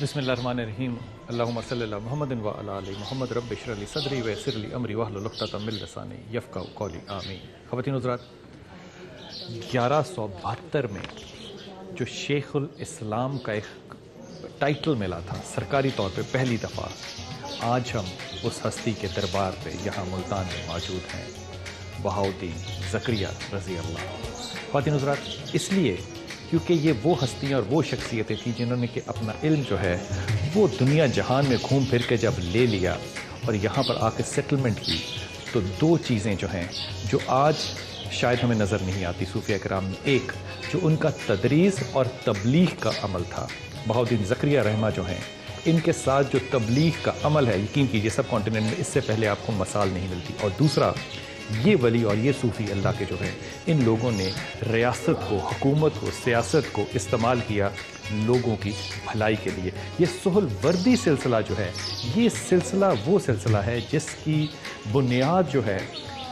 بسم اللہ الرحمن الرحیم اللہم صلی اللہ محمد و علی آل محمد رب اشرح لی صدری ویسر لی امری واحلل عقدۃ من لسانی یفقہوا قولی آمین۔ خواتین حضرات، 1172 میں جو شیخ الاسلام کا ایک ٹائٹل ملا تھا سرکاری طور پہ پہلی دفعہ، آج ہم اس ہستی کے دربار پہ یہاں ملتان میں موجود ہیں، بہاؤالدین زکریا رضی اللہ۔ خواتین حضرات، اس لیے کیونکہ یہ وہ ہستیاں اور وہ شخصیتیں تھیں جنہوں نے کہ اپنا علم جو ہے وہ دنیا جہان میں گھوم پھر کے جب لے لیا اور یہاں پر آ کے سیٹلمنٹ کی، تو دو چیزیں جو ہیں جو آج شاید ہمیں نظر نہیں آتی صوفیہ کرام میں، ایک جو ان کا تدریس اور تبلیغ کا عمل تھا، بہاؤالدین زکریا رحمہ جو ہیں، ان کے ساتھ جو تبلیغ کا عمل ہے، یقین کیجیے سب کانٹیننٹ میں اس سے پہلے آپ کو مثال نہیں ملتی، اور دوسرا یہ ولی اور یہ صوفی اللہ کے جو ہیں، ان لوگوں نے ریاست کو، حکومت کو، سیاست کو استعمال کیا لوگوں کی بھلائی کے لیے۔ یہ سہل وردی سلسلہ جو ہے، یہ سلسلہ وہ سلسلہ ہے جس کی بنیاد جو ہے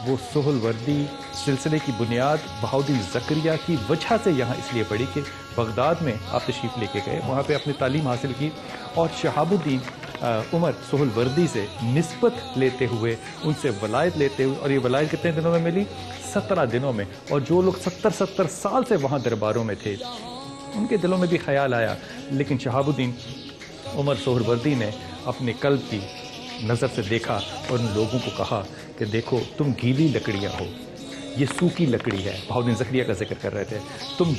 وہ سہل وردی سلسلے کی بنیاد بہاؤالدین زکریا کی وجہ سے یہاں اس لیے پڑی کہ بغداد میں آپ تشریف لے کے گئے، وہاں پہ اپنی تعلیم حاصل کی، اور شہاب الدین عمر سہل وردی سے نسبت لیتے ہوئے، ان سے ولایت لیتے ہوئے، اور یہ ولایت کتنے دنوں میں ملی؟ 17 دنوں میں، اور جو لوگ 70 سال سے وہاں درباروں میں تھے ان کے دلوں میں بھی خیال آیا، لیکن شہاب الدین عمر سہل وردی نے اپنے قلب کی نظر سے دیکھا اور ان لوگوں کو کہا کہ دیکھو تم گیلی لکڑیاں ہو، یہ سوکھی لکڑی ہے، بہاؤالدین زکریا کا ذکر کر رہے تھے، تم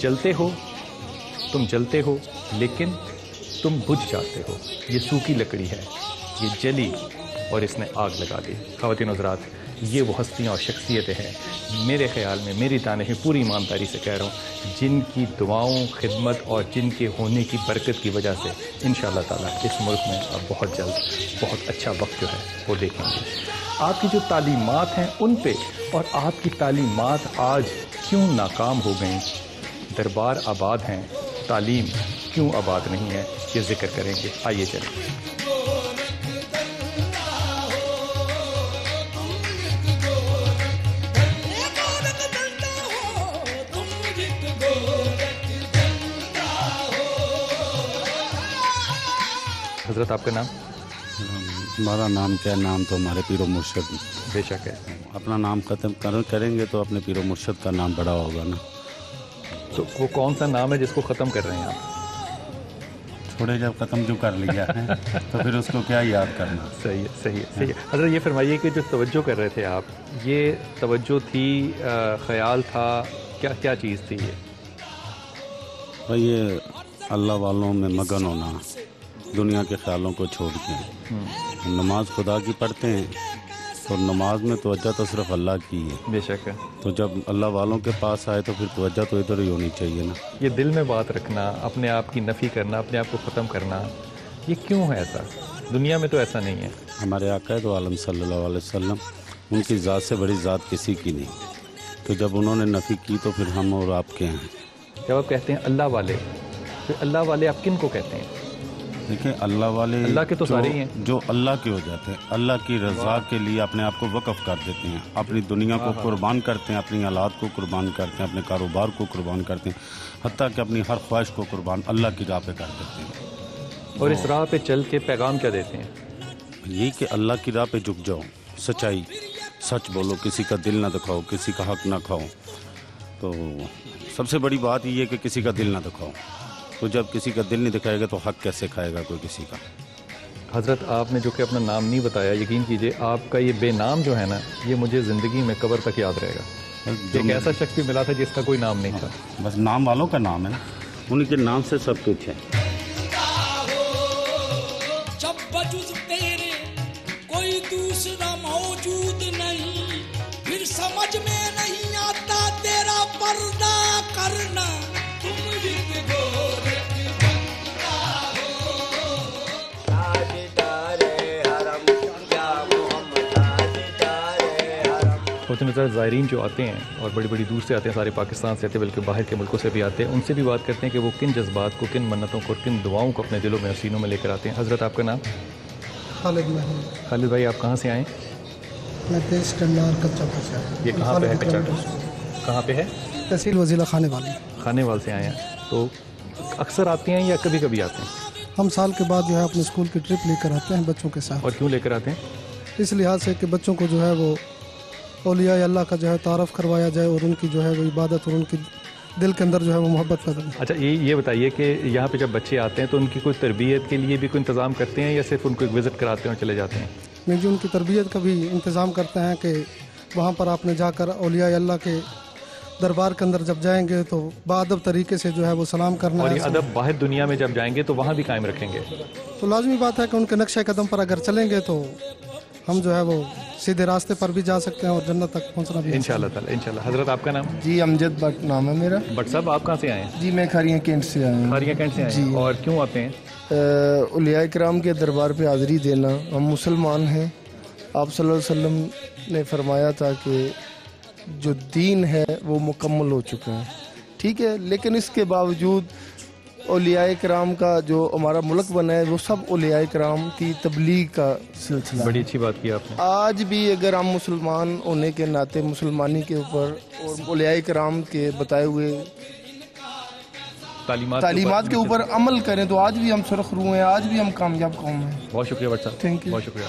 جلتے ہو لیکن تم بجھ جاتے ہو، یہ سوکھی لکڑی ہے، یہ جلی اور اس نے آگ لگا دی۔ خواتین حضرات، یہ وہ ہستیاں اور شخصیتیں ہیں، میرے خیال میں، میری دانش میں، پوری ایمانداری سے کہہ رہا ہوں، جن کی دعاؤں، خدمت اور جن کے ہونے کی برکت کی وجہ سے انشاءاللہ تعالیٰ اس ملک میں اب بہت جلد بہت اچھا وقت جو ہے وہ دیکھیں گے۔ آپ کی جو تعلیمات ہیں ان پہ، اور آپ کی تعلیمات آج کیوں ناکام ہو گئیں، دربار آباد ہیں، تعلیم کیوں آباد نہیں ہے، یہ ذکر کریں گے۔ آئیے چلیں۔ حضرت آپ کا نام؟ ہمارا نام کیا، نام تو ہمارے پیر و مرشد بے شک ہے، اپنا نام ختم کریں گے تو اپنے پیر و مرشد کا نام بڑا ہوگا نا۔ تو وہ کون سا نام ہے جس کو ختم کر رہے ہیں آپ؟ چھوڑے جب ختم جو کر لیا ہے تو پھر اس کو کیا یاد کرنا۔ صحیح ہے، صحیح ہے، صحیح ہے۔ حضرت یہ فرمائیے کہ جو توجہ کر رہے تھے آپ، یہ توجہ تھی، خیال تھا، کیا چیز تھی یہ؟ بھائی یہ اللہ والوں میں مگن ہونا، دنیا کے خیالوں کو چھوڑ کے نماز خدا کی پڑھتے ہیں، اور نماز میں توجہ تو صرف اللہ کی ہے، بے شک ہے۔ تو جب اللہ والوں کے پاس آئے تو پھر توجہ تو ادھر ہی ہونی چاہیے نا۔ یہ دل میں بات رکھنا، اپنے آپ کی نفی کرنا، اپنے آپ کو ختم کرنا، یہ کیوں ہے ایسا؟ دنیا میں تو ایسا نہیں ہے۔ ہمارے آقا دو عالم صلی اللہ علیہ وسلم، ان کی ذات سے بڑی ذات کسی کی نہیں، تو جب انہوں نے نفی کی تو پھر ہم اور آپ کے ہیں۔ جب آپ کہتے ہیں اللہ والے، پھر اللہ والے آپ کن کو کہتے ہیں؟ دیکھیں اللہ والے اللہ کے تو سارے ہی ہیں، جو اللہ کے ہو جاتے ہیں، اللہ کی رضا کے لیے اپنے آپ کو وقف کر دیتے ہیں، اپنی دنیا کو قربان کرتے ہیں، اپنی اولاد کو قربان کرتے ہیں، اپنے کاروبار کو قربان کرتے ہیں، حتیٰ کہ اپنی ہر خواہش کو قربان اللہ کی راہ پہ کر دیتے ہیں۔ اور اس راہ پہ چل کے پیغام کیا دیتے ہیں؟ یہ کہ اللہ کی راہ پہ جھک جاؤ، سچائی، سچ بولو، کسی کا دل نہ دکھاؤ، کسی کا حق نہ کھاؤ۔ تو سب سے بڑی بات یہ ہے کہ کسی کا دل نہ دکھاؤ، تو جب کسی کا دل نہیں دکھائے گا تو حق کیسے کھائے گا کوئی کسی کا؟ حضرت آپ نے جو کہ اپنا نام نہیں بتایا، یقین کیجئے آپ کا یہ بے نام جو ہے نا، یہ مجھے زندگی میں قبر تک یاد رہے گا۔ ایک ایسا شخص بھی ملا تھا جس کا کوئی نام نہیں تھا۔ بس نام والوں کا نام ہے نا، ان کے نام سے سب کچھ ہے۔ جب بجز تیرے کوئی دوسرا موجود نہیں، پھر سمجھ میں نہیں آتا تیرا پردہ کرنا، تم ایک گورکھ بندہ ہو۔ تاجدار حرم یا محمد، تاجدار حرم۔ خواتین حضرات، زائرین جو آتے ہیں اور بڑی بڑی دور سے آتے ہیں، سارے پاکستان سے آتے ہیں، بلکہ باہر کے ملکوں سے بھی آتے ہیں، ان سے بھی بات کرتے ہیں کہ وہ کن جذبات کو، کن منتوں کو اور کن دعاؤں کو اپنے دلوں میں، سینوں میں لے کر آتے ہیں۔ حضرت آپ کا نام؟ خالد محمود۔ خالد بھائی، آپ کہاں سے آئیں؟ میں تیز ٹنڈار کچا سے آیا ہوں۔ یہ کہاں پہ ہے کچا؟ کہاں پہ ہے؟ تحصیل وزیرہ خانے والی۔ خانے وال سے آئے ہیں، تو اکثر آتے ہیں یا کبھی کبھی آتے ہیں؟ हम साल के बाद जो है अपने स्कूल की ट्रिप लेकर आते हैं बच्चों के साथ। और क्यों लेकर आते हैं? इस लिहाज से कि बच्चों को जो है वो औलिया अल्लाह का जो है तारफ़ करवाया जाए और उनकी जो है वो इबादत और उनकी दिल के अंदर जो है वो मोहब्बत पैदा हो। अच्छा, ये बताइए कि यहाँ पे जब बच्चे आते हैं तो उनकी कोई तरबियत के लिए भी कोई इंतज़ाम करते हैं या सिर्फ उनको एक विज़िट कराते हैं और चले जाते हैं? नहीं जी, उनकी तरबियत का भी इंतज़ाम करते हैं कि वहाँ पर आपने जाकर औलिया अल्लाह के दरबार के अंदर जब जाएंगे तो बाअदब तरीके से जो है वो सलाम करना और है। ये अदब बाहर दुनिया में जब जाएंगे तो वहाँ भी कायम रखेंगे? तो लाजमी बात है कि उनके नक्शे कदम पर अगर चलेंगे तो हम जो है वो सीधे रास्ते पर भी जा सकते हैं और जन्नत तक पहुंचना भी इंशाअल्लाह ताला, इंशाअल्लाह। हज़रत आपका नाम? जी अमजद भट्ट नाम है मेरा। भट्ट साहब, आप कहाँ से आए हैं? जी मैं खारिया कैंट से आया हूँ। खारिया कैंट से आए हैं। और क्यों आते हैं? औलिया इकराम के दरबार पे हाज़िरी देना। हम मुसलमान हैं, आप सल्लल्लाहु अलैहि वसल्लम ने फरमाया था कि जो दीन है वो मुकम्मल हो चुका है, ठीक है, लेकिन इसके बावजूद औलिया इकराम का जो हमारा मुल्क बना है वो सब औलिया इकराम की तबलीग का सिलसिला। बड़ी अच्छी बात की आपने। आज भी अगर हम मुसलमान होने के नाते मुसलमानी के ऊपर और औलिया इकराम के बताए हुए तालीमात के ऊपर अमल करें तो आज भी हम सुरखरू हैं, आज भी हम कामयाब कौम हैं। बहुत शुक्रिया भट्ट साहब, थैंक यू। बहुत शुक्रिया।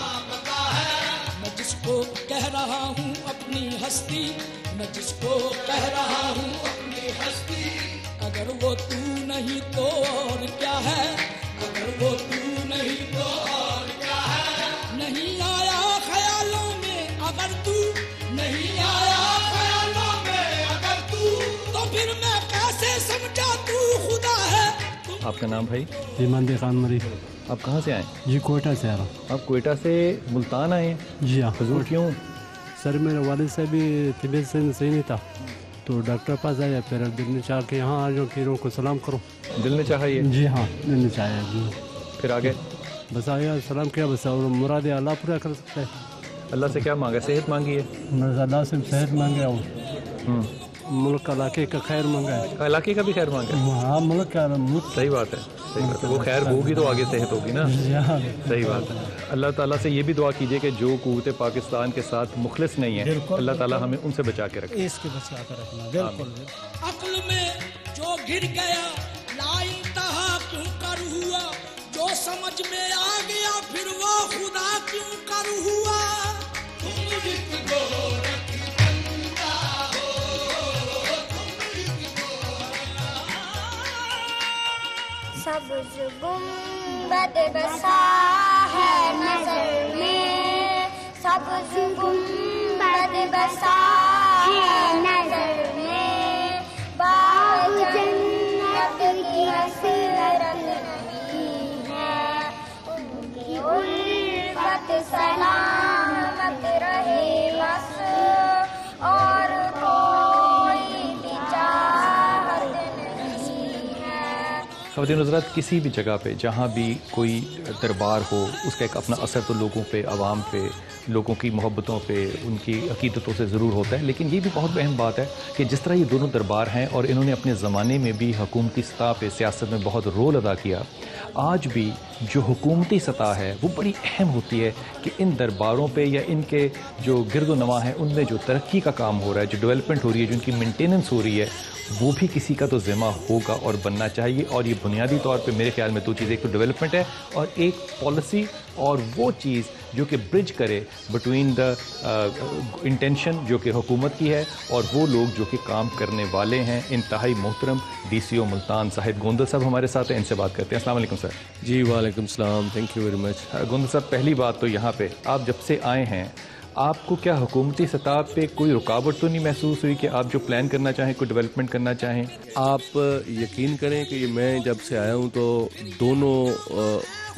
मैं जिसको कह रहा हूँ अपनी हस्ती, मैं जिसको कह रहा हूँ अपनी हस्ती, अगर वो तू नहीं तो और क्या है, अगर वो तू नहीं तो और क्या है। नहीं आया ख्यालों में अगर तू, नहीं आया ख्यालों में अगर तू, तो फिर मैं कैसे समझा तू खुदा है। आपका नाम भाई? जी मंदी खान मरी। आप कहाँ से आए? जी कोयटा से आ रहा हूँ। आप कोयटा से मुल्तान आए हैं? जी हाँ। हुजूर क्यों? सर मेरे वालिद से भी तबीयत से सही नहीं था तो डॉक्टर पास आया, फिर दिल ने चाहा कि यहाँ आ जाओ, पीरों को सलाम करो। दिल ने चाहा ये? जी हाँ, दिल ने चाहा जी। फिर आगे? बस आया, सलाम किया, बस और मुराद अल्लाह पूरा कर सकता है। अल्लाह से क्या मांगा? सेहत मांगी है? बस अल्लाह से सेहत मांगे और मुल्क इलाके का खैर मांगा है। इलाके का भी खैर मांगा है? हाँ, मुल्क का सही बात है, सही बात है। वो खैर होगी तो आगे सेहत होगी ना। सही बात है। अल्लाह ताला से ये भी दुआ कीजिए कि जो कुव्वत पाकिस्तान के साथ मुखलिस नहीं है, अल्लाह ताला हमें उनसे बचा के रखे। इसके बचा के रखना बिल्कुल। अक्ल में जो गिर गया लाइंतहा क्यों कर हुआ, जो समझ में आ गया फिर वो खुदा क्यों कर हुआ। सब्ज़ गुंबद बसा है नज़र में, सब्ज़ गुंबद बसा है नज़र में, बाग जन्नत की हसरत नहीं है, उनकी उल्फत सलामत रहे बस, और कोई भी चाहत नहीं है। ख़वातीन हज़रात, किसी भी जगह पे जहाँ भी कोई दरबार हो उसका एक अपना असर तो लोगों पे, आवाम पे, लोगों की मोहब्बतों पे, उनकी अकीदतों से ज़रूर होता है। लेकिन ये भी बहुत अहम बात है कि जिस तरह ये दोनों दरबार हैं और इन्होंने अपने ज़माने में भी हुकूमती सतह पे सियासत में बहुत रोल अदा किया, आज भी जो हुकूमती सतह है वो बड़ी अहम होती है कि इन दरबारों पे या इनके जो गिरदो नवा हैं उनमें जो तरक्की का काम हो रहा है, जो डेवलपमेंट हो रही है, जो उनकी मेंटेनेंस हो रही है, वो भी किसी का तो ज़िम्मा होगा और बनना चाहिए। और ये बुनियादी तौर पे मेरे ख्याल में दो चीज़ें, एक तो डेवलपमेंट है और एक पॉलिसी, और वो चीज़ जो कि ब्रिज करे बिटवीन द इंटेंशन जो कि हुकूमत की है और वो लोग जो कि काम करने वाले हैं। इंतहाई मोहतरम DCO मुल्तान साहिब गोंदल साहब हमारे साथ हैं, इनसे बात करते हैं। अस्सलाम वालेकुम सर। जी वालेकुम सलाम, thank you very much. Gondal साहब, पहली बात तो यहाँ पे आप जब से आए हैं, आपको क्या हुकूमती सतह पे कोई रुकावट तो नहीं महसूस हुई कि आप जो प्लान करना चाहें, कोई डेवलपमेंट करना चाहें? आप यकीन करें कि मैं जब से आया हूँ तो दोनों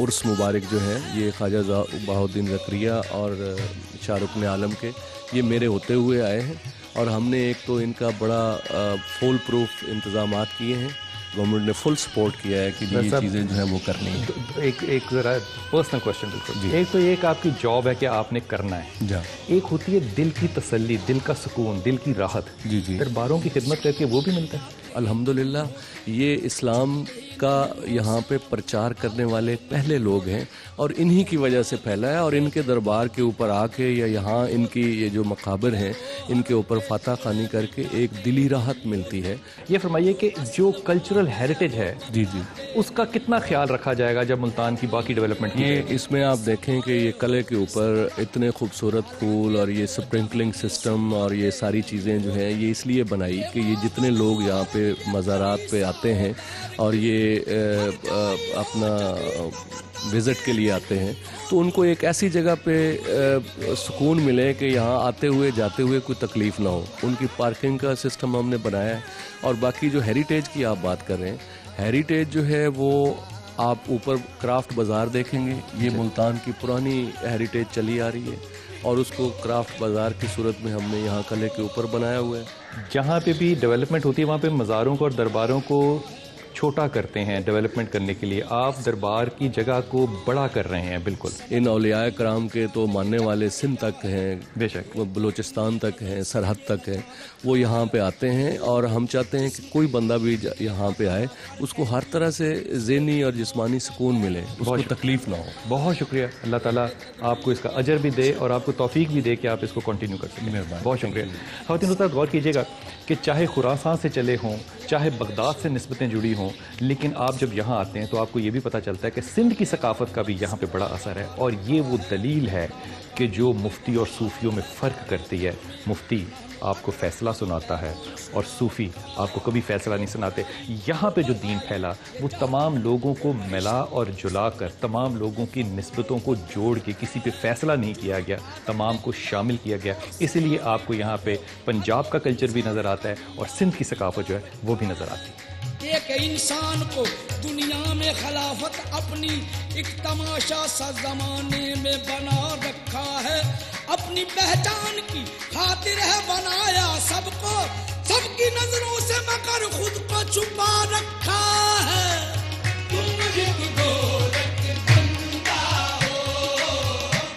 उर्स मुबारक जो है, ये ख्वाजा बहाउद्दीन ज़करिया और शाहरुख आलम के, ये मेरे होते हुए आए हैं और हमने एक तो इनका बड़ा फुल प्रूफ इंतज़ामात किए हैं। गवर्नमेंट ने फुल सपोर्ट किया है कि ये चीज़ें जो है वो करनी है। एक ज़रा पर्सनल क्वेश्चन बिल्कुल। एक तो ये कि आपकी जॉब है कि आपने करना है, जा एक होती है दिल की तसल्ली, दिल का सुकून, दिल की राहत। जी जी, दरबारों की खिदमत करके वो भी मिलता है। अल्हम्दुलिल्लाह, ये इस्लाम کا यहाँ पे प्रचार करने वाले पहले लोग हैं और इन्हीं की वजह से फैला है। और इनके दरबार के ऊपर आके या यहाँ इनकी ये जो मकाबिर हैं इनके ऊपर फातह खानी करके एक दिली राहत मिलती है। ये फरमाइए कि जो कल्चरल हेरिटेज है जी जी, उसका कितना ख्याल रखा जाएगा जब मुल्तान की बाकी डेवलपमेंट की ये जाएगी? इसमें आप देखें कि ये कले के ऊपर इतने खूबसूरत फूल और ये स्प्रिंकलिंग सिस्टम और ये सारी चीज़ें जो हैं ये इसलिए बनाई कि ये जितने लोग यहाँ पे मज़ारात पे आते हैं और ये अपना विज़िट के लिए आते हैं तो उनको एक ऐसी जगह पे सुकून मिले कि यहाँ आते हुए जाते हुए कोई तकलीफ़ ना हो। उनकी पार्किंग का सिस्टम हमने बनाया है। और बाकी जो हेरिटेज की आप बात कर रहे हैं, हेरिटेज जो है वो आप ऊपर क्राफ्ट बाज़ार देखेंगे, ये मुल्तान की पुरानी हेरिटेज चली आ रही है और उसको क्राफ्ट बाज़ार की सूरत में हमने यहाँ कले के ऊपर बनाया हुआ है। जहाँ पे भी डेवलपमेंट होती है वहाँ पे मज़ारों को और दरबारों को छोटा करते हैं डेवलपमेंट करने के लिए, आप दरबार की जगह को बड़ा कर रहे हैं। बिल्कुल, इन औलियाए कराम के तो मानने वाले सिंध तक हैं, बेशक वो बलूचिस्तान तक हैं, सरहद तक हैं, वो यहाँ पे आते हैं और हम चाहते हैं कि कोई बंदा भी यहाँ पे आए उसको हर तरह से ज़हनी और जिस्मानी सुकून मिले, उसको तकलीफ़ ना हो। बहुत शुक्रिया, अल्लाह ताला आपको इसका अजर भी दे और आपको तौफीक भी दे कि आप इसको कंटिन्यू कर सकें। बहुत शुक्रिया। ख़वातीन हज़रात, गौर कीजिएगा कि चाहे खुरासान से चले हों, चाहे बगदाद से निस्बतें जुड़ी हों, लेकिन आप जब यहाँ आते हैं तो आपको ये भी पता चलता है कि सिंध की सकाफ़त का भी यहाँ पे बड़ा असर है। और ये वो दलील है कि जो मुफ्ती और सूफियों में फ़र्क करती है, मुफ्ती आपको फ़ैसला सुनाता है और सूफ़ी आपको कभी फ़ैसला नहीं सुनाते। यहाँ पे जो दीन फैला वो तमाम लोगों को मिला और जुला कर, तमाम लोगों की निस्बतों को जोड़ के, किसी पे फ़ैसला नहीं किया गया, तमाम को शामिल किया गया। इसीलिए आपको यहाँ पे पंजाब का कल्चर भी नज़र आता है और सिंध की सकाफ़त जो है वो भी नज़र आती है। एक इंसान को दुनिया में खिलाफत अपनी एक तमाशा सा जमाने में बना रखा है, अपनी पहचान की खातिर है बनाया सबको, सबकी नजरों से मगर खुद को छुपा रखा है। तुम एक गोरख बंदा हो,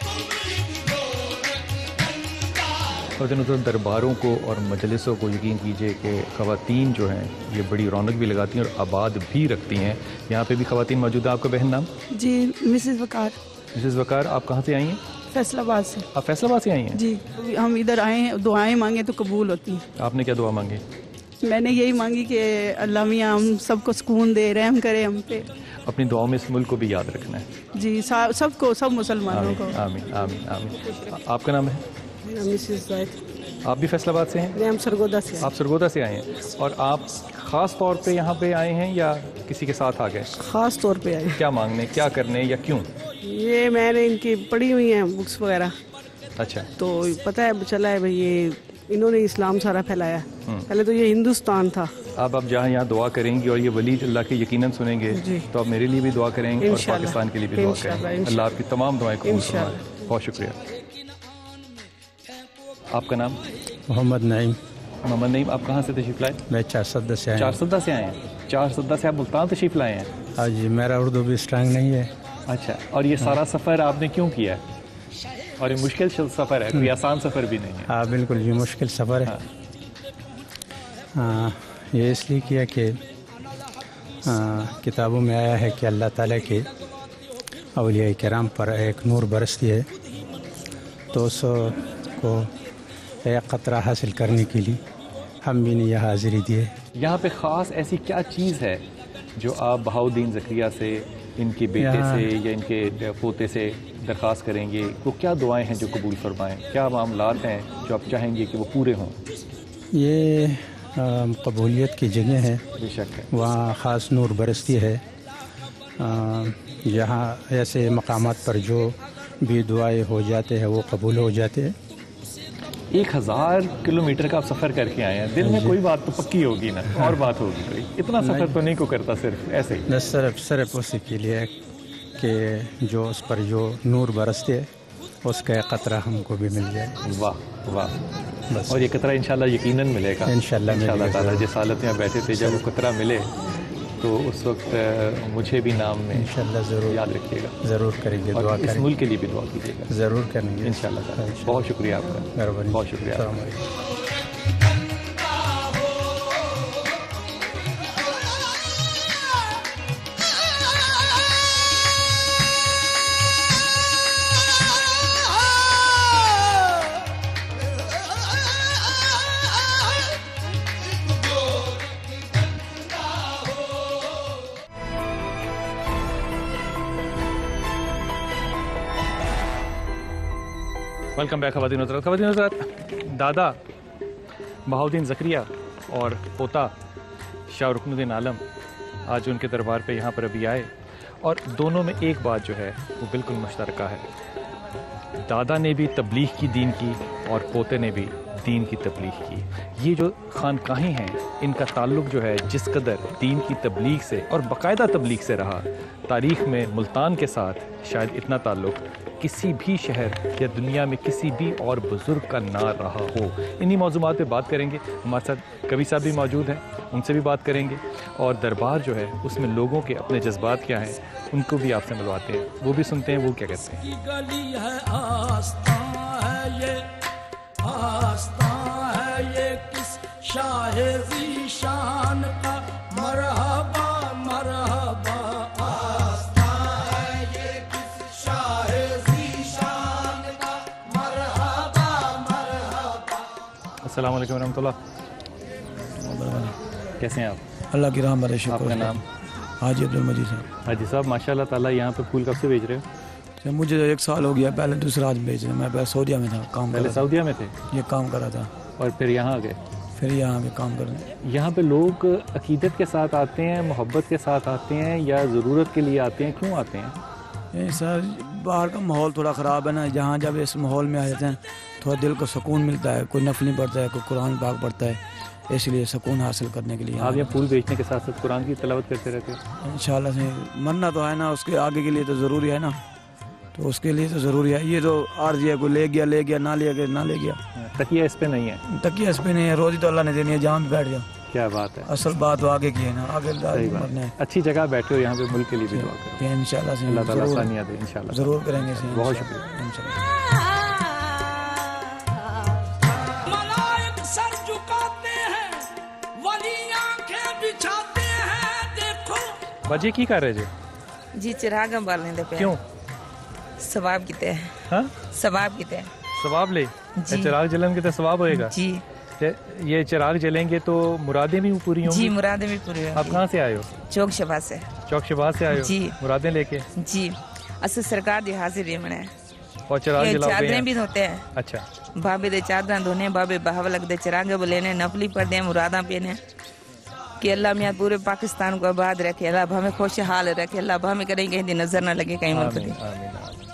तुम एक गोरख बंदा हो। और जनों दरबारों को और मजलिसों को यकीन कीजिए कि ख़वातीन जो हैं ये बड़ी रौनक भी लगाती हैं और आबाद भी रखती हैं। यहाँ पे भी ख़वातीन मौजूद है। आपका बहन नाम? जी, मिसेस वकार। मिसेस वकार, आप कहाँ से आई हैं? फैसलाबाद से। आप फैसलाबाद से आई हैं? जी, हम इधर आए हैं, दुआएं मांगे तो कबूल होती हैं। आपने क्या दुआ मांगी? मैंने यही मांगी कि अल्लाह मियाँ हम सबको सुकून दे, रहम करे हम पे। अपनी दुआओं में इस मुल्क को भी याद रखना है। जी, सबको, सब मुसलमानों को। आमीन आमीन आमीन। आपका नाम है? मिसेस जायद। आप भी फैसलाबाद से हैं? हम सरगोदा से। आप सरगोदा से आए हैं और आप ख़ास तौर पे यहाँ पे आए हैं या किसी के साथ आ गए? ख़ास तौर पे आए। क्या मांगने, क्या करने या क्यों? ये मैंने इनकी पढ़ी हुई हैं बुक्स वगैरह। अच्छा। तो पता है चला है भाई ये इन्होंने इस्लाम सारा फैलाया। पहले तो ये हिंदुस्तान था। अब जहाँ यहाँ दुआ करेंगी और ये वली अल्लाह के यकीनन सुनेंगे तो आप मेरे लिए भी दुआ करेंगे और पाकिस्तान के लिए भी दुआ करेंगे। अल्लाह आपकी तमाम दुआएं कबूल फरमाए। बहुत शुक्रिया। आपका नाम? मोहम्मद नईम। मोहम्मद नईम, आप कहाँ से तशरीफ़ लाए? मैं चारसदा से आया। चारसदा से आए हैं? चारसदा से आप मुल्तान तशरीफ़ लाए हैं? हाँ जी, मेरा उर्दू भी स्ट्रांग नहीं है। अच्छा, और ये सारा सफ़र आपने क्यों किया है? और ये मुश्किल सफ़र है, कोई आसान सफ़र भी नहीं है। हाँ बिल्कुल, ये मुश्किल सफ़र है। हाँ, ये इसलिए किया कि किताबों में आया है कि अल्लाह ताला के औलिया किराम पर एक नूर बरसती है, तो उसको एक क़तरा हासिल करने के लिए हम भी ने यह हाज़िरी दी है। यहाँ पे ख़ास ऐसी क्या चीज़ है जो आप बहाउद्दीन ज़करिया से, इनके बेटे से या इनके पोते से दरख्वास्त करेंगे? वो क्या दुआएं हैं जो कबूल फरमाएं? क्या मामलात हैं जो आप चाहेंगे कि वो पूरे हों? ये कबूलियत की जगह है, बेशक है, वहाँ ख़ास नूर बरसती है। यहाँ ऐसे मकामात पर जो भी दुआएं हो जाते हैं वो कबूल हो जाते हैं। 1000 किलोमीटर का आप सफ़र करके आए हैं, दिल में कोई बात तो पक्की होगी ना, और बात होगी कोई? इतना सफ़र तो नहीं को करता सिर्फ ऐसे ही। सिर्फ उसी के लिए कि जो उस पर जो नूर बरसते है उसका क़तरा हमको भी मिल जाए। वाह वाह, बस। और ये क़तरा इंशाल्लाह यकीनन मिलेगा इंशाल्लाह ताला। जिस हालत में बैठे थे, जब वो क़तरा मिले तो उस वक्त मुझे भी नाम में इंशाल्लाह ज़रूर याद रखिएगा। ज़रूर करेंगे, दुआ और इस मुल्क के लिए भी दुआ कीजिएगा। ज़रूर करेंगे इंशाल्लाह ताला। बहुत शुक्रिया आपका, बहुत शुक्रिया। वेलकम बैक ख़वातीन हज़रात। ख़वातीन हज़रात, दादा बहाउद्दीन ज़करिया और पोता शाह रुकनुद्दीन आलम आज उनके दरबार पे यहाँ पर अभी आए और दोनों में एक बात जो है वो बिल्कुल मुश्तरका है। दादा ने भी तबलीग की दीन की और पोते ने भी दीन की तबलीग की। ये जो खानकाहें हैं इनका ताल्लुक जो है जिस कदर दीन की तबलीग से और बाकायदा तबलीग से रहा, तारीख़ में मुल्तान के साथ शायद इतना ताल्लुक किसी भी शहर या दुनिया में किसी भी और बुज़ुर्ग का ना रहा हो। इन्हीं मौज़ूआत पे बात करेंगे। हमारे साथ कवि साहब भी मौजूद हैं, उनसे भी बात करेंगे और दरबार जो है उसमें लोगों के अपने जज्बात क्या हैं उनको भी आपसे मिलवाते हैं, वो भी सुनते हैं वो क्या कहते हैं। गली है आस्तां है ये किस शाह ज़ीशान का मरहबा मरहबा। अस्सलाम वालेकुम रहमतुल्लाह। कैसे हैं आप? अल्लाह की रहमत है, शुक्र। आपका नाम? हाजी अब्दुल मजीद साहब। हाजी साहब, माशाल्लाह ताला यहाँ पे फूल कब से भेज रहे हो? मुझे 1 साल हो गया, पहले दूसरा आज भेज रहे। मैं पहले सऊदीया में था, काम पहले सऊदीया में थे, ये काम कर रहा था और फिर यहाँ आ गए, फिर यहाँ पे काम कर रहे हैं। यहाँ पे लोग अकीदत के साथ आते हैं, मोहब्बत के साथ आते हैं या ज़रूरत के लिए आते हैं? क्यों आते हैं? ये सर बाहर का माहौल थोड़ा ख़राब है ना, जहाँ जब इस माहौल में आ जाते हैं थोड़ा दिल को सुकून मिलता है। कोई नफली पढ़ता है, कोई कुरान पाक पढ़ता है, इसलिए सुकून हासिल करने के लिए आप यहाँ फूल बेचने के साथ साथ कुरान की तिलावत करते रहते हो? इंशाल्लाह से मरना तो है ना, उसके आगे के लिए तो ज़रूरी है ना, तो उसके लिए तो ज़रूरी है। ये तो आर्जी है, कोई ले गया ना ले गया। तकिया इस पे नहीं है? तकिया इस पे नहीं है, रोज़ी तो अल्लाह ने देनी है, जहाँ भी बैठ जाओ। क्या बात है, असल बात तो आगे की है ना, आगे मरना है। अच्छी जगह बैठे हो यहाँ पे, मुल्क के लिए भी दुआ करो इंशाल्लाह से, अल्लाह ताला आसानियाँ दे इंशाल्लाह। ज़रूर करेंगे, बहुत शुक्रिया इंशाल्लाह। मलाइक सर झुकाते हैं, वली आंखें बिछाते हैं, देखो। बाजी की कर रहे जी? चिराग बालने दे पे। क्यों? सवाब किते हैं। हाँ, सवाब किते हैं। सवाब ले चिराग जलन के तो सवाब होएगा जी। ये चिराग जलेंगे तो मुरादें भी पूरी होंगी? जी, मुरादें भी पूरी होंगी। आप कहाँ से आए हो? चौक शबाज से। चौक शबाज से आए हो जी। मुरादें लेके? जी, असर सरकार दी हाजिरी में और चिराग जलाते हैं? चादरें भी धोते हैं। अच्छा। बाबे दे चादर धोने, बाबे बहाव लगते चिराग लेने, नफली पढ़ते, मुरादा पीने कि अल्लाह मियाँ पूरे पाकिस्तान को आबाद रखे, अल्लाह हमें खुशहाल रखे, अल्लाह हमें कहीं कहीं नजर न लगे कहीं मुल्क दी।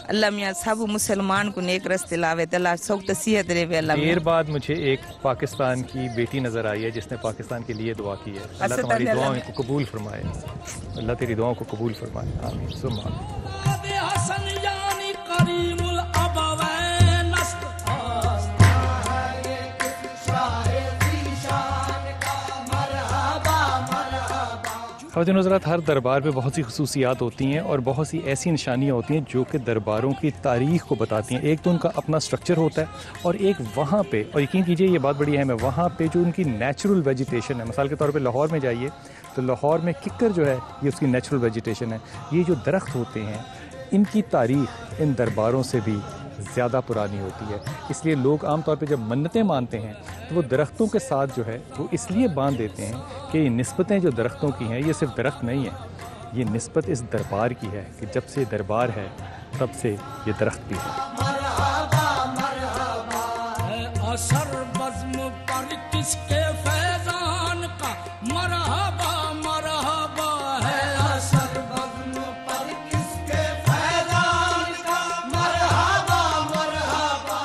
अल्लाह मियाँ सब मुसलमान को नेक रस्ते लावे, अल्लाह सख्त तसीहत रहे। अल्लाह देर बाद मुझे एक पाकिस्तान की बेटी नजर आई है जिसने पाकिस्तान के लिए दुआ की है। अल्लाह तुम्हारी दुआओं को कबूल फरमाए, अल्लाह तेरी दुआओं को कबूल फरमाए, आमीन सुम्मा ख़वातीन हज़रात। हर दरबार पे बहुत सी खसूसियात होती हैं और बहुत सी ऐसी निशानियाँ होती हैं जो कि दरबारों की तारीख़ को बताती हैं। एक तो उनका अपना स्ट्रक्चर होता है और एक वहाँ पे, और यकीन कीजिए ये बात बड़ी अहम है, वहाँ पे जो उनकी नेचुरल वेजिटेशन है। मिसाल के तौर पे लाहौर में जाइए तो लाहौर में किक्कर जो है ये उसकी नेचुरल वेजिटेशन है। ये जो दरख्त होते हैं इनकी तारीख़ इन दरबारों से भी ज़्यादा पुरानी होती है। इसलिए लोग आमतौर पे जब मन्नतें मानते हैं तो वो दरख्तों के साथ जो है वो इसलिए बांध देते हैं कि ये निस्बतें जो दरख्तों की हैं ये सिर्फ दरख्त नहीं है, ये निस्बत इस दरबार की है कि जब से दरबार है तब से ये दरख्त भी है। असर बज़्म पर किसके फैज़ान का मरहबा मरहबा है, असर बज़्म पर किसके फैज़ान का मरहबा मरहबा।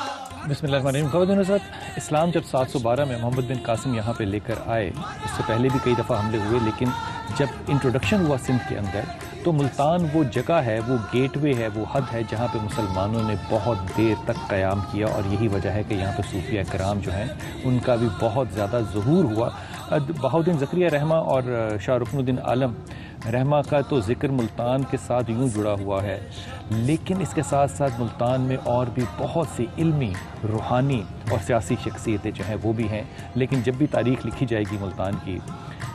बिस्मिल्लाहिर्रहमानिर्रहीम। ख़वातीन हज़रात, इस्लाम जब 712 में मोहम्मद बिन कासिम यहाँ पे लेकर आए, इससे पहले भी कई दफ़ा हमले हुए, लेकिन जब इंट्रोडक्शन हुआ सिंध के अंदर तो मुल्तान वो जगह है, वो गेटवे है, वो हद है जहाँ पे मुसलमानों ने बहुत देर तक क़याम किया और यही वजह है कि यहाँ पे सूफिया कराम जो हैं उनका भी बहुत ज़्यादा ज़हूर हुआ। बहाउद्दीन ज़करिया रहमा और शाह रुकनुद्दीन आलम रहमा का तो ज़िक्र मुल्तान के साथ यूँ जुड़ा हुआ है, लेकिन इसके साथ साथ मुल्तान में और भी बहुत सी इल्मी, रूहानी और सियासी शख्सियतें जो हैं वो भी हैं। लेकिन जब भी तारीख़ लिखी जाएगी मुल्तान की,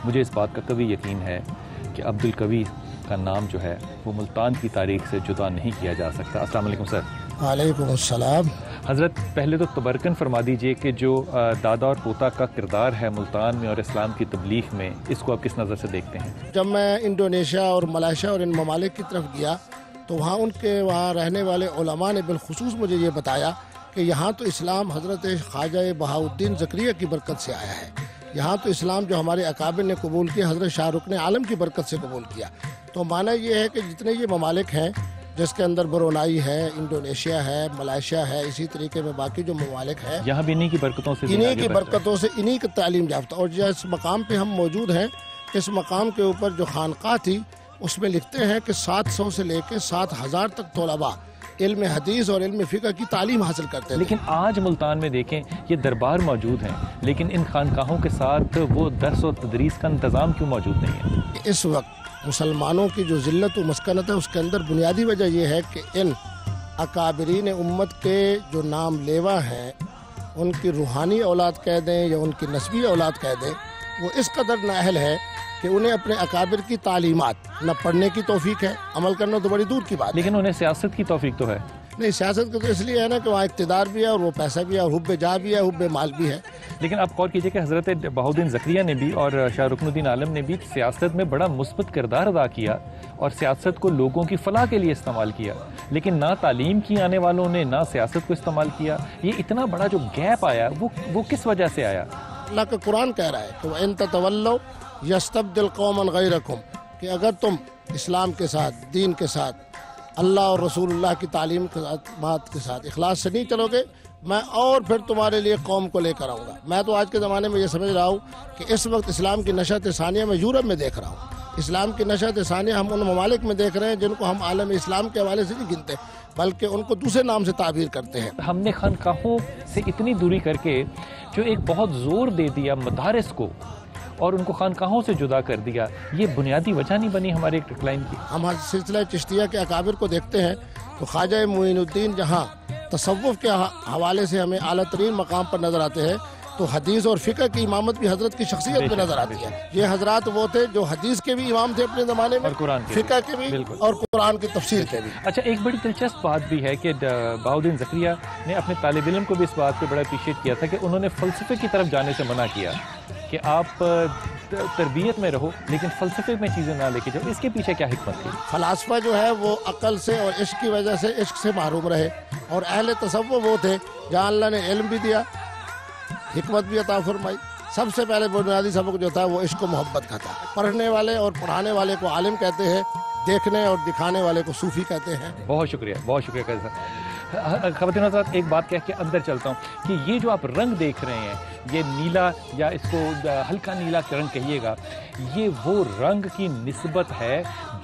मुझे इस बात का कभी यकीन है कि अब्दुल कवी का नाम जो है वो मुल्तान की तारीख़ से जुदा नहीं किया जा सकता। अस्सलाम वालेकुम सर। वालेकुम अस्सलाम। हज़रत पहले तो तबरकन फरमा दीजिए कि जो दादा और पोता का किरदार है मुल्तान में और इस्लाम की तबलीग में, इसको आप किस नज़र से देखते हैं? जब मैं इंडोनेशिया और मलेशिया और इन ममालिक की तरफ गया तो वहाँ उनके वहाँ रहने वाले उलमा ने बिलखुसूस मुझे ये बताया کہ یہاں تو اسلام حضرت خواجہ بہاؤالدین زکریا کی برکت سے آیا ہے، یہاں تو اسلام جو ہمارے اکابر نے قبول کیا حضرت شاہ رکن عالم کی برکت سے قبول کیا۔ تو معنی یہ ہے کہ جتنے یہ ممالک ہیں جس کے اندر برونائی ہے، انڈونیشیا ہے، ملائیشیا ہے، اسی طریقے میں باقی جو ممالک ہیں یہاں بھی انہی کی برکتوں سے انہی کی برکتوں سے انہی کی تعلیم یافتہ، اور جس مقام پہ ہم موجود ہیں اس مقام کے اوپر جو خانقاہ تھی اس میں لکھتے ہیں کہ 700 سے لے کے 7000 تک طلباء علم حدیث اور علم فقہ کی تعلیم حاصل کرتے ہیں۔ لیکن آج ملتان میں دیکھیں یہ دربار موجود ہیں، لیکن ان خانقاہوں کے ساتھ وہ درس و تدریس کا انتظام کیوں موجود نہیں ہے؟ اس وقت مسلمانوں کی جو ذلت و مسکنت ہے اس کے اندر بنیادی وجہ یہ ہے کہ ان اکابرین امت کے جو نام لیوا ہیں ان کی روحانی اولاد کہہ دیں یا ان کی نسبی اولاد کہہ دیں، وہ اس قدر نااہل ہے کہ انہیں اپنے اکابر کی تعلیمات نہ پڑھنے کی توفیق ہے، عمل کرنا تو بڑی دور کی بات ہے، لیکن انہیں سیاست کی توفیق تو ہے۔ نہیں، سیاست کا تو اس لیے ہے نا کہ وہاں اقتدار بھی ہے اور وہ پیسہ بھی ہے اور حب جاہ بھی ہے، حب مال بھی ہے۔ لیکن آپ غور کیجئے کہ حضرت بہاؤالدین زکریا نے بھی اور شاہ رکن الدین عالم نے بھی سیاست میں بڑا مثبت کردار ادا کیا اور سیاست کو لوگوں کی فلاح کے لیے استعمال کیا، لیکن نہ تعلیم کی آنے والوں نے نہ سیاست کو استعمال کیا۔ یہ اتنا بڑا جو گیپ آیا وہ کس وجہ سے آیا؟ اللہ کا قرآن کہہ رہا ہے کہ وَإِن تَتَوَلَّوْا يَسْتَبْدِلْ قَوْمًا غَيْرَكُمْ، کہ اگر تم اسلام کے ساتھ، دین کے ساتھ، اللہ اور رسول اللہ کی تعلیم کے ساتھ، بات کے ساتھ اخلاص سے نہیں چلو گے، میں اور پھر تمہارے لیے قوم کو لے کر آؤں گا۔ میں تو آج کے زمانے میں یہ سمجھ رہا ہوں کہ اس وقت اسلام کی نشأت ثانیہ میں یورپ میں دیکھ رہا ہوں۔ اسلام کی نشأت ثانیہ ہم ان ممالک میں دیکھ رہے ہیں جن کو ہم عالم اسلام کے حوالے سے نہیں گنتے، بلکہ ان کو دوسرے نام سے تعبیر کرتے ہیں۔ ہم نے خانقاہوں سے اتنی دوری کر کے جو ایک بہت زور دے دیا مدارس کو اور ان کو خانقاہوں سے جدا کر دیا، یہ بنیادی وجہ نہیں بنی ہمارے ڈکلائن کی؟ ہم سلسلہ چشتیہ کے اکابر کو دیکھتے ہیں تو خواجہ معین الدین جہاں تصوف کے حوالے سے ہمیں اعلیٰ ترین مقام پر نظر آتے ہیں، تو حدیث اور فقہ کی امامت بھی حضرت کی شخصیت میں نظر آتی ہے۔ یہ حضرات وہ تھے جو حدیث کے بھی امام تھے اپنے زمانے میں، فقہ کے بھی اور قرآن کی تفسیر کے بھی۔ اچھا، ایک بڑی دلچسپ بات بھی ہے کہ بہاؤالدین زکریا نے اپنے طالب علم کو بھی اس بات پہ بڑا اپریشیٹ کیا تھا کہ انہوں نے فلسفے کی طرف جانے سے منع کیا کہ آپ تربیت میں رہو لیکن فلسفے میں چیزیں نہ لے کے جاؤ۔ اس کے پیچھے کیا حکمت تھی؟ فلاسفہ جو ہے وہ عقل سے اور عشق کی وجہ سے عشق سے محروم رہے، اور اہل تصوف وہ تھے جہاں اللہ نے علم بھی دیا، حکمت بھی عطا فرمائی۔ سب سے پہلے بنیادی سبق جو تھا وہ عشق و محبت کا تھا۔ پڑھنے والے اور پڑھانے والے کو عالم کہتے ہیں، دیکھنے اور دکھانے والے کو صوفی کہتے ہیں۔ بہت شکریہ، بہت شکریہ قاضی صاحب۔ خواتین و حضرات، ایک بات کہہ کے اندر چلتا ہوں کہ یہ جو آپ رنگ دیکھ رہے ہیں، یہ نیلا یا اس کو ہلکا نیلا رنگ کہیے گا، یہ وہ رنگ کی نسبت ہے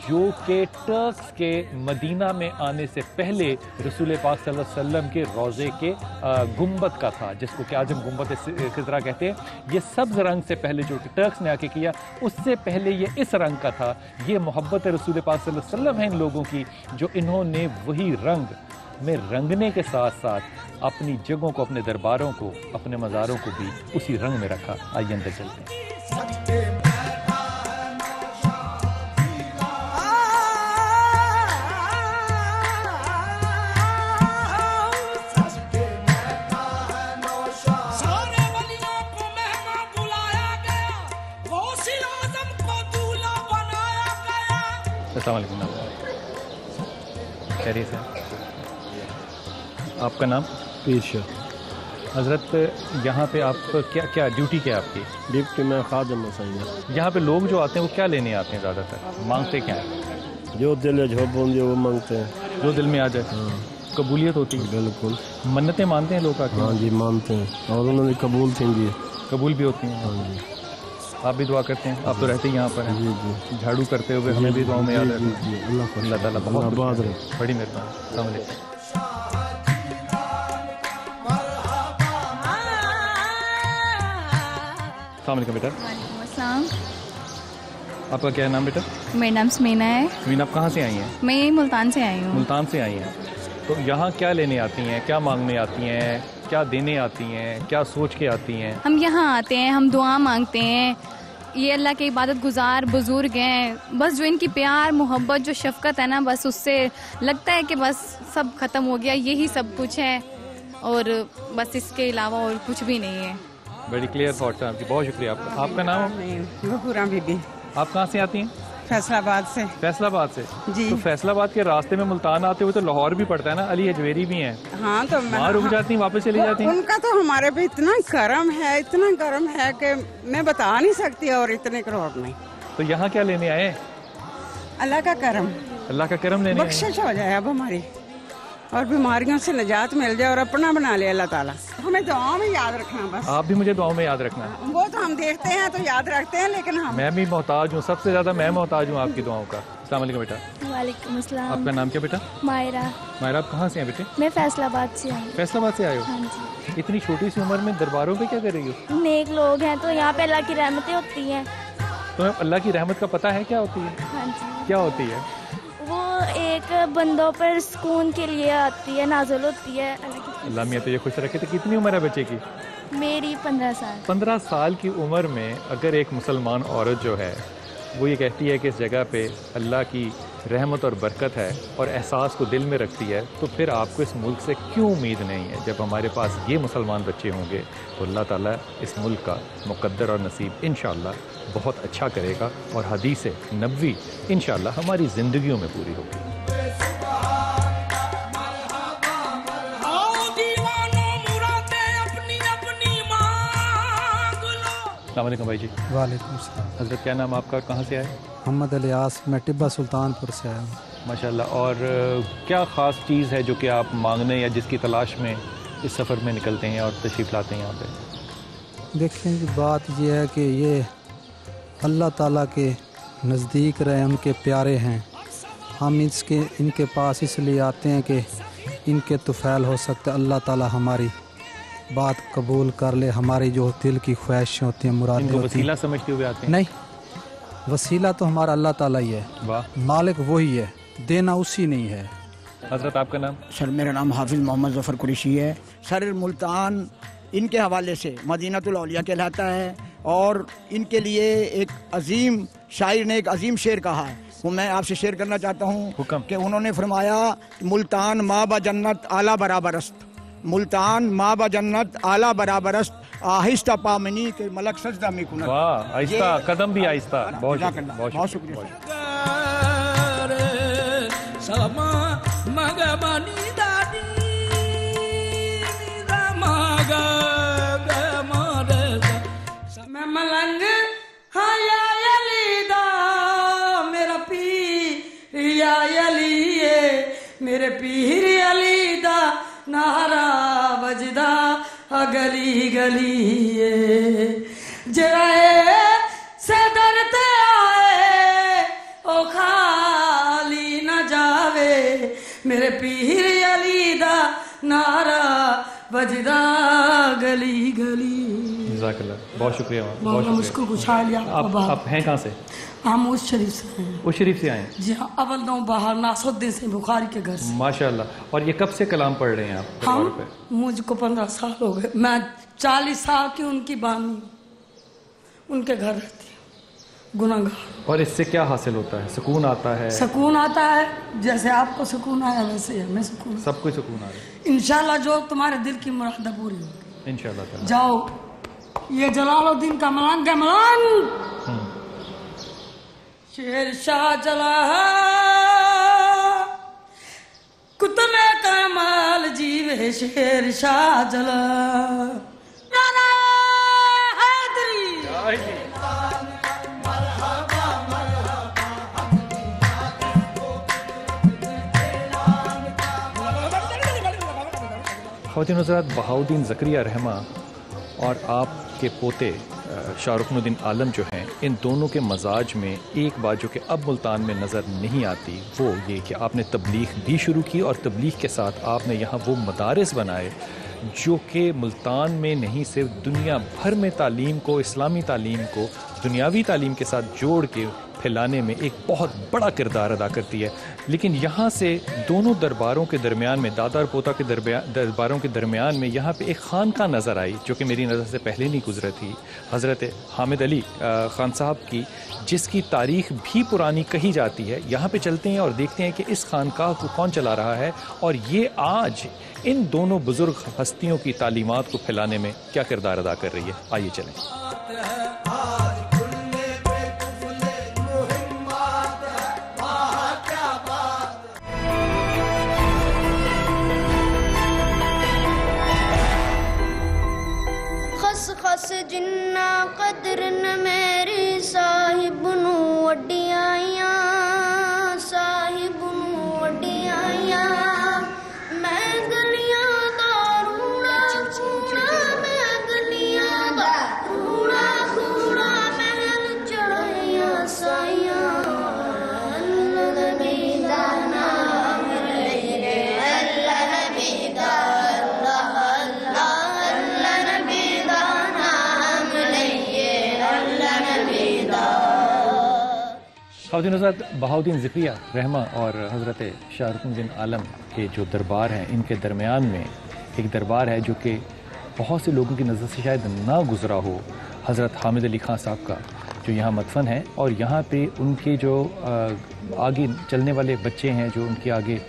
جو کہ ٹرکس کے مدینہ میں آنے سے پہلے رسول پاک صلی اللہ علیہ وسلم کے روضے کے گنبد کا تھا، جس کو کہ آج ہم گنبد خضرا کہتے ہیں۔ یہ سبز رنگ سے پہلے جو ٹرکس نے آ کے کیا، اس سے پہلے یہ اس رنگ کا تھا۔ یہ محبت رسول پاک صلی اللہ علیہ وسلم ہے ان لوگوں کی، جو انہوں نے وہی رنگ میں رنگنے کے ساتھ ساتھ اپنی جگہوں کو، اپنے درباروں کو، اپنے مزاروں کو بھی اسی رنگ میں رکھا۔ آئیے اندر چلتے ہیں۔ السلام علیکم، خیریت سے؟ آپ کا نام؟ پیر شاہ۔ حضرت یہاں پہ آپ کیا ڈیوٹی کیا آپ کی؟ ڈیوٹی میں خادم مسئلہ۔ یہاں پہ لوگ جو آتے ہیں وہ کیا لینے آتے ہیں زیادہ تر؟ مانگتے کیا ہیں؟ جو دل ہے جھوپ ہوندی وہ مانگتے ہیں، جو دل میں آ جائے۔ قبولیت ہوتی ہے؟ بالکل۔ منتیں مانتے ہیں لوگ آ کے؟ ہاں جی، مانتے ہیں اور انہوں نے قبول تھیں جی، قبول بھی ہوتی ہیں۔ ہاں جی۔ آپ بھی دعا کرتے ہیں؟ آپ تو رہتے ہی یہاں پر ہیں۔ جی جی، جھاڑو کرتے ہوئے ہمیں بھی دعاؤں میں یاد رکھیں۔ جی جی، اللہ تعالیٰ بہت آباد رہے، بڑی مہربانی۔ السلام علیکم۔ السلام علیکم بیٹا۔ وعلیکم السلام۔ آپ کا کیا نام بیٹا؟ میرا نام سمینا ہے۔ سمینا، آپ کہاں سے آئی ہیں؟ میں ملتان سے آئی ہوں۔ ملتان سے آئی ہیں، تو یہاں کیا لینے آتی ہیں، کیا مانگنے آتی ہیں، کیا دینے آتی ہیں، کیا سوچ کے آتی ہیں؟ ہم یہاں آتے ہیں، ہم دعا مانگتے ہیں۔ یہ اللہ کے عبادت گزار بزرگ ہیں، بس جو ان کی پیار محبت جو شفقت ہے نا، بس اس سے لگتا ہے کہ بس سب ختم ہو گیا، یہی سب کچھ ہے اور بس اس کے علاوہ اور کچھ بھی نہیں ہے۔ بڑی کلیئر تھاٹس ہیں آپ کی، بہت شکریہ آپ کا۔ آپ کا نام؟ غفورہ بی بی۔ آپ کہاں سے آتی ہیں؟ फैसला आबाद से। फैसलाबाद से जी। तो फैसलाबाद के रास्ते में मुल्तान आते हुए तो लाहौर भी पड़ता है ना, अली अजमेरी भी है। हाँ तो वहाँ रुक जाती वापस चली जाती हैं? उनका तो हमारे पे इतना करम है, इतना करम है कि मैं बता नहीं सकती। और इतने करोड़ नहीं। तो यहाँ क्या लेने आए? अल्लाह का करम, अल्लाह का करम लेने आए। बख्शिश हो जाए अब हमारी, और बीमारियों से निजात मिल जाए और अपना बना ले अल्लाह ताला। हमें दुआओं में याद रखना बस। आप भी मुझे दुआओं में याद रखना। वो तो हम देखते हैं तो याद रखते हैं, लेकिन हम मैं भी मोहताज हूँ, सबसे ज्यादा मैं मोहताज हूँ आपकी दुआओं का। अस्सलाम वालेकुम बेटा। वालेकुम अस्सलाम। आपका नाम क्या बेटा? मायरा। मायरा, आप कहाँ से हैं बेटे? मैं फैसलाबाद से हूँ। फैसलाबाद से आए हो? हाँ जी। इतनी छोटी सी उम्र में दरबारों पे क्या कर रही हो? नेक लोग हैं तो यहाँ पे अल्लाह की रहमतें होती हैं। तुम्हें अल्लाह की रहमत का पता है क्या होती है? हाँ जी। क्या होती है? वो एक बंदों पर सुकून के लिए आती है, नाज़िल होती है अल्लाह की। अल्लाह मियाँ तुझे खुश रखे। तो कितनी उम्र है बच्चे की? मेरी 15 साल। 15 साल की उम्र में अगर एक मुसलमान औरत जो है वो ये कहती है कि इस जगह पे अल्लाह की रहमत और बरकत है और एहसास को दिल में रखती है, तो फिर आपको इस मुल्क से क्यों उम्मीद नहीं है? जब हमारे पास ये मुसलमान बच्चे होंगे तो अल्लाह ताला इस मुल्क का मुक़द्दर और नसीब इंशाअल्लाह बहुत अच्छा करेगा और हदीस नबवी इंशाअल्लाह हमारी ज़िंदगियों में पूरी होगी। अस्सलाम वालेकुम भाई जी। वालेकुम सलाम। हज़रत क्या नाम आपका, कहाँ से आए? मोहम्मद अलियास, मैं टिब्बा सुल्तानपुर से आया हूँ। माशाल्लाह। और क्या ख़ास चीज़ है जो कि आप मांगने या जिसकी तलाश में इस सफ़र में निकलते हैं और तशरीफ़ लाते हैं यहाँ पे? देखें, बात यह है कि ये अल्लाह ताला के नज़दीक रहे, उनके प्यारे हैं। हम इनके पास इसलिए आते हैं कि इनके तुफ़ैल हो सकता है अल्लाह ताला हमारी बात कबूल कर ले, हमारी जो दिल की ख्वाहिशें होती हैं, मुरादें होती हैं। वसीला समझते हुए आते हैं? नहीं, वसीला तो हमारा अल्लाह ताला ही है। वाह। मालिक वही है, देना उसी नहीं है। हज़रत आपका नाम? सर मेरा नाम हाफिज़ मोहम्मद ज़फ़र कुरैशी है। सर मुल्तान इनके हवाले से मदीनतुल औलिया कहलाता है, और इनके लिए एक अजीम शायर ने एक अजीम शेर कहा है, वो मैं आपसे शेयर करना चाहता हूँ कि उन्होंने फरमाया, मुल्तान माँ बा जन्नत आला बराबरस्त, मुल्तान माँ बा जन्नत आला बराबरस्त, आहिस्ता पामनी के मलक सजदा में कुनत। वाह, आहिस्ता, कदम भी आहिस्ता। बहुत शुक्रिया। मलंग हाया यलीदा मेरा पीर या यलीए, मेरे पीर यलीदा नारा बजदा गली गलीए, जराए से दरते आए ओ खाली न जावे, मेरे पीर यलीदा नारा बजदा गली गली। बहुत शुक्रिया। बहुत मुझको गुछा लिया। आप हैं कहाँ से? हम उस शरीफ से हैं। उस शरीफ से आए? जी हाँ, अव्वल नौ बाहर नासुद्दीन से बुखारी के घर से। माशाल्लाह। और ये कब से कलाम पढ़ रहे हैं आप? हम मुझको 15 साल हो गए। मैं 40 साल की उनकी बानी उनके घर रहती हूँ, गुनाहगार। और इससे क्या हासिल होता है? सुकून आता है? सुकून आता है, जैसे आपको सुकून आया वैसे हमें सुकून। सबको सुकून आ रहा है इंशाल्लाह। जो तुम्हारे दिल की मुराद पूरी होगी इंशाल्लाह। जाओ, ये जलालुद्दीन का मलंग है, मलंग शेर शाह जला कुतमे कमाल जीवे, शेर शाह जला नाना हैदरी। ख़वातीन हज़रात, बहाउद्दीन ज़करिया रहमा और आपके पोते शाहरुखनुद्दीन आलम जो हैं, इन दोनों के मजाज में एक बात जो कि अब मुल्तान में नज़र नहीं आती वो ये कि आपने तबलीग भी शुरू की, और तबलीग के साथ आपने यहाँ वो मदारिस बनाए जो कि मुल्तान में नहीं सिर्फ दुनिया भर में तालीम को, इस्लामी तालीम को दुनियावी तालीम के साथ जोड़ के फैलाने में एक बहुत बड़ा किरदार अदा करती है। लेकिन यहाँ से दोनों दरबारों के दरमियान में, दादा और पोता के दरबारों के दरमियान में यहाँ पे एक खानका नज़र आई जो कि मेरी नज़र से पहले नहीं गुजरी थी, हज़रत हामिद अली ख़ान साहब की, जिसकी तारीख़ भी पुरानी कही जाती है। यहाँ पे चलते हैं और देखते हैं कि इस खानका को कौन चला रहा है और ये आज इन दोनों बुज़ुर्ग हस्तियों की तालीमात को फैलाने में क्या किरदार अदा कर रही है। आइए चलें। जिन्ना कदर न मेरी साहिब नू वड्डियां साहिब नू वड्डियां मैं गलियां दा रूड़ा खूड़ा मैं गलियां दा रूड़ा खूड़ा महल चढ़ाया साइया ख़वातीन हज़रात बहाउद्दीन ज़िक्रिया रहमा और हज़रत शाहरुखुद्दीन आलम के जो दरबार हैं, इनके दरमियान में एक दरबार है जो कि बहुत से लोगों की नज़र से शायद ना गुज़रा हो, हज़रत हामिद अली खां साहब का, जो यहाँ मदफन है। और यहाँ पे उनके जो आगे चलने वाले बच्चे हैं, जो उनके आगे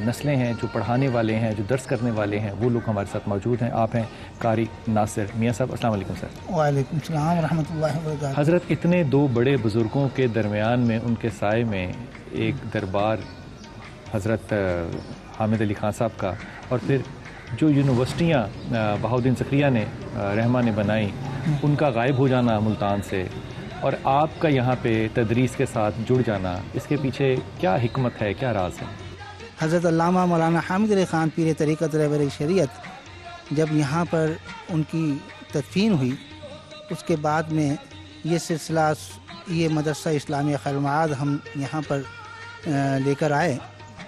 नस्लें हैं, जो पढ़ाने वाले हैं, जो दर्स करने वाले हैं, वो लोग हमारे साथ मौजूद हैं। आप हैं कारी नासिर मियाँ साहब। अस्सलाम वालेकुम सर। वालेकुम सलाम व रहमतुल्लाहि व बरकातहू। हज़रत, इतने दो बड़े बुज़ुर्गों के दरमियान में उनके साए में एक दरबार हज़रत हामिद अली खां साहब का, और फिर जो यूनिवर्सिटियाँ बहाउद्दीन ज़िक्रिया ने रहमा ने बनाई, उनका गायब हो जाना मुल्तान से, और आपका यहाँ पे तदरीस के साथ जुड़ जाना, इसके पीछे क्या हिकमत है, क्या राज है? हज़रत अल्लामा मौलाना हामिद अली ख़ान पीर तरीक़त रहबर शरीयत जब यहाँ पर उनकी तदफीन हुई, उसके बाद में ये सिलसिला, ये मदरसा इस्लामिया खैरुल मआद हम यहाँ पर लेकर आए।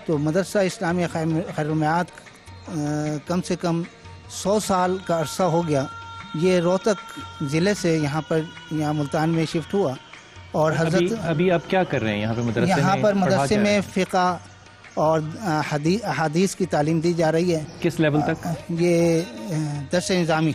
तो मदरसा इस्लामिया खैरुल मआद कम से कम 100 साल का अरसा हो गया। ये रोहतक ज़िले से यहाँ मुल्तान में शिफ्ट हुआ। और हज़रत अभी आप क्या कर रहे हैं यहाँ पे मदरसे में? यहाँ पर मदरसे में फ़िक़ा और हदीस की तालीम दी जा रही है। किस लेवल तक? ये दर्स निज़ामी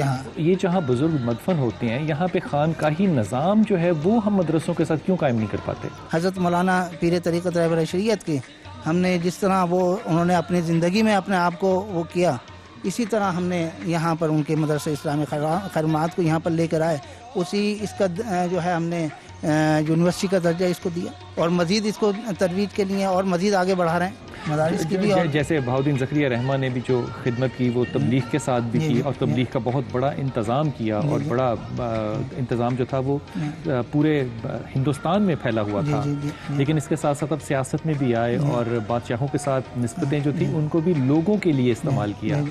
हाँ। ये जहाँ बुजुर्ग मदफन होते हैं, यहाँ पे खानकाही निज़ाम जो है वो हम मदरसों के साथ क्यों कायम नहीं कर पाते? हज़रत मौलाना पीर तरीक़त रहबर शरीयत की हमने जिस तरह वो उन्होंने अपनी ज़िंदगी में अपने आप को वो किया, इसी तरह हमने यहाँ पर उनके मदरसा इस्लामी खैरुल मआद को यहाँ पर लेकर आए। उसी इसका जो है हमने यूनिवर्सिटी का दर्जा इसको दिया, और मज़ीद इसको तरवीज के लिए और मज़ीद आगे बढ़ा रहे हैं मदारिस की भी। और जैसे बहाउद्दीन ज़िक्रिया रहमा ने भी जो खिदमत की, वो तबलीग के साथ भी की, और तबलीग का बहुत बड़ा इंतज़ाम किया, और बड़ा इंतज़ाम जो था वो पूरे हिंदुस्तान में फैला हुआ था। लेकिन इसके साथ साथ अब सियासत में भी आए, और बादशाहों के साथ निस्बतें जो थी उनको भी लोगों के लिए इस्तेमाल किया।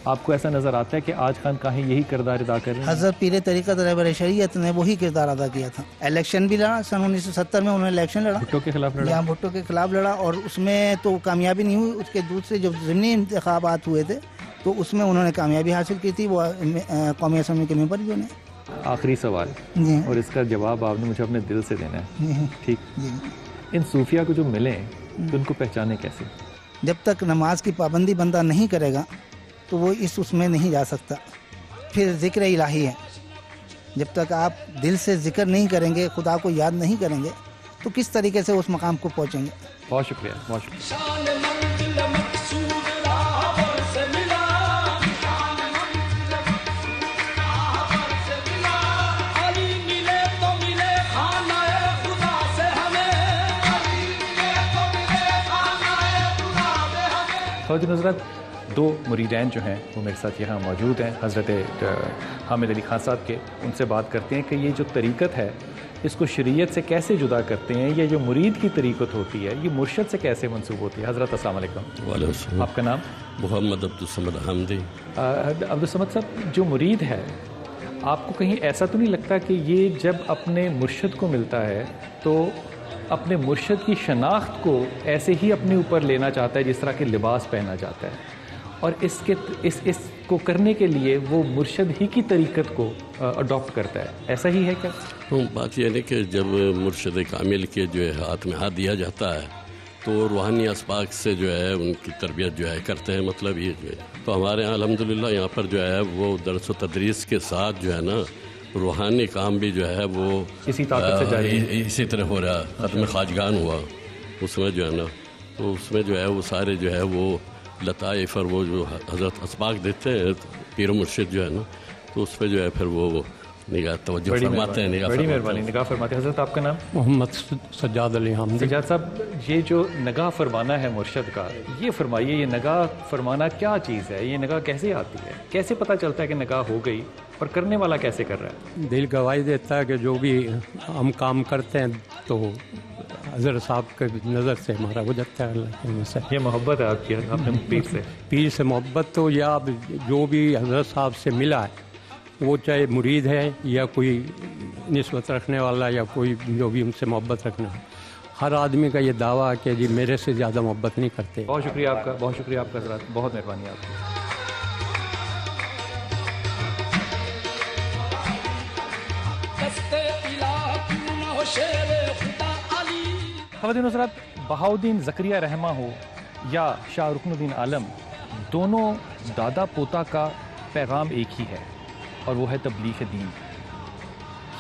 आपको ऐसा नज़र आता है कि आज खानकाहें यही किरदार अदा कर रहे हैं? हज़रत पीर तरीक़त रहबर शरीयत ने वही किरदार अदा किया था। इलेक्शन भी लड़ा, सन 1970 में उन्होंने इलेक्शन लड़ा, भुट्टो के खिलाफ लड़ा। यहाँ भुट्टो के खिलाफ लड़ा, और उसमें तो कामयाबी नहीं हुई। उसके दूसरे जो ज़िमनी इंतखाबात हुए थे, तो उसमें उन्होंने कामयाबी हासिल की थी, वो कौमी असम्बली के मेंबर जो ने। आखिरी सवाल, और इसका जवाब आपने मुझे अपने दिल से देना है, ठीक? इन सूफिया को जो मिले, तो उनको पहचाने कैसे? जब तक नमाज की पाबंदी बंदा नहीं करेगा तो वो उसमें नहीं जा सकता। फिर ज़िक्र इलाही है, जब तक आप दिल से ज़िक्र नहीं करेंगे, खुदा को याद नहीं करेंगे, तो किस तरीके से उस मकाम को पहुँचेंगे? बहुत शुक्रिया, बहुत शुक्रिया। ख़वातीन हज़रात, दो मुरीदैन जो हैं वो मेरे साथ यहाँ मौजूद हैं, हज़रत हामिद अली खां साहब के। उनसे बात करते हैं कि ये जो तरीक़त है, इसको शरीयत से कैसे जुदा करते हैं? ये जो मुरीद की तरीक़त होती है, ये मुर्शद से कैसे मंसूब होती है? हज़रत अस्सलाम वालेकुम। वालेकुम। आपका नाम? मोहम्मद अब्दुल समद हमदी। अब्दुल समद साहब, जो मुरीद है, आपको कहीं ऐसा तो नहीं लगता कि ये जब अपने मुर्शद को मिलता है तो अपने मुर्शद की शनाख्त को ऐसे ही अपने ऊपर लेना चाहता है जिस तरह के लिबास पहना जाता है, और इसको करने के लिए वो मुर्शद ही की तरीक़त को अडॉप्ट करता है? ऐसा ही है क्या? तो बात यह है कि जब मुर्शद कामिल के जो है हाथ में हाथ दिया जाता है, तो रूहानी असबाक से जो है उनकी तरबियत जो है करते हैं। मतलब ये जो है, तो हमारे यहाँ अल्हम्दुलिल्लाह यहाँ पर जो है वो दर्स व तदरीस के साथ जो है ना, रूहानी काम भी जो है वो इसी ताकत से जारी इसी तरह हो रहा है। ख़त्म खाजगान हुआ उसमें जो है ना, तो उसमें जो है वो सारे जो है वो लताइफ़ और वो जो हज़रत असबाक देते हैं पीर मुर्शिद जो है ना, तो उस पर जो है फिर वो निगाह तवज्जो फरमाते हैं, निगाह बड़ी फरमाते मेहरबानी, हैं। निगाह फरमाते हैं। हज़रत आपका नाम? मोहम्मद सज्जाद अली हमदी। सज्जाद साहब, ये जो नगाह फरमाना है मुर्शद का, ये फरमाइए, ये नगाह फरमाना क्या चीज़ है? ये नगाह कैसे आती है? कैसे पता चलता है कि नगाह हो गई, पर करने वाला कैसे कर रहा है? दिल गवाही देता है कि जो भी हम काम करते हैं तो हज़रत साहब के नज़र से हमारा हो जाता है अल्लाह से। ये मोहब्बत है आपकी अपने पीर से? पीर से मोहब्बत तो या जो भी हज़रत साहब से मिला है, वो चाहे मुरीद है या कोई निस्बत रखने वाला या कोई जो भी उनसे मोहब्बत रखना है, हर आदमी का ये दावा है कि जी मेरे से ज़्यादा मोहब्बत नहीं करते। बहुत शुक्रिया आपका, बहुत शुक्रिया आपका हज़रत, बहुत मेहरबानी आपकी। ख़वातीन हज़रात, बहाउद्दीन ज़करिया रहमा हो या शाह रुकनुद्दीन आलम, दोनों दादा पोता का पैगाम एक ही है और वो है तबलीग दीन।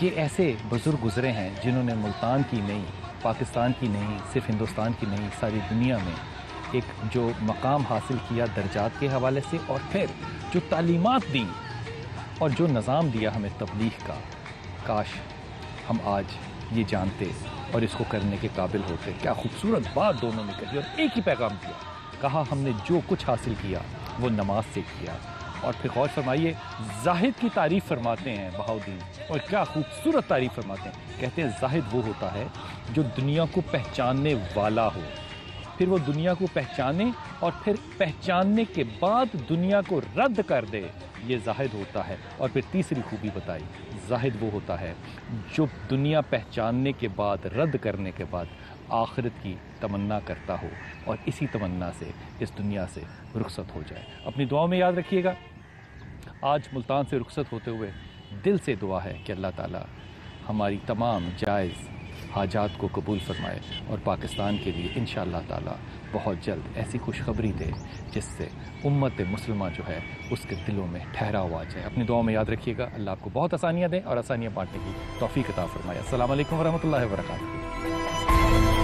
ये ऐसे बुज़ुर्ग गुज़रे हैं जिन्होंने मुल्तान की नहीं, पाकिस्तान की नहीं, सिर्फ हिंदुस्तान की नहीं, सारी दुनिया में एक जो मकाम हासिल किया दर्जात के हवाले से, और फिर जो तालीमात दी और जो निज़ाम दिया हमें तबलीग का, काश हम आज ये जानते और इसको करने के काबिल होते। क्या खूबसूरत बात दोनों ने कही और एक ही पैगाम दिया। कहा हमने जो कुछ हासिल किया वो नमाज से किया। और फिर गौर फरमाइए, जाहिद की तारीफ़ फरमाते हैं बहाउद्दीन, और क्या खूबसूरत तारीफ़ फरमाते हैं। कहते हैं जाहिद वो होता है जो दुनिया को पहचानने वाला हो, फिर वो दुनिया को पहचाने और फिर पहचानने के बाद दुनिया को रद्द कर दे, ये जाहिद होता है। और फिर तीसरी खूबी बताई, जाहिद वो होता है जो दुनिया पहचानने के बाद, रद्द करने के बाद आखिरत की तमन्ना करता हो और इसी तमन्ना से इस दुनिया से रुखसत हो जाए। अपनी दुआओं में याद रखिएगा। आज मुल्तान से रुखसत होते हुए दिल से दुआ है कि अल्लाह ताला हमारी तमाम जायज़ हाजात को कबूल फरमाए और पाकिस्तान के लिए इंशाअल्लाह ताला बहुत जल्द ऐसी खुशखबरी दे जिससे उम्मत मुस्लिमा जो है उसके दिलों में ठहराव आ जाए। अपनी दुआओं में याद रखिएगा। अल्लाह आपको बहुत आसानियाँ दें और आसानियाँ बांटने की तौफीक अता फरमाए। अस्सलाम वालेकुम व रहमतुल्लाहि व बरकातहू।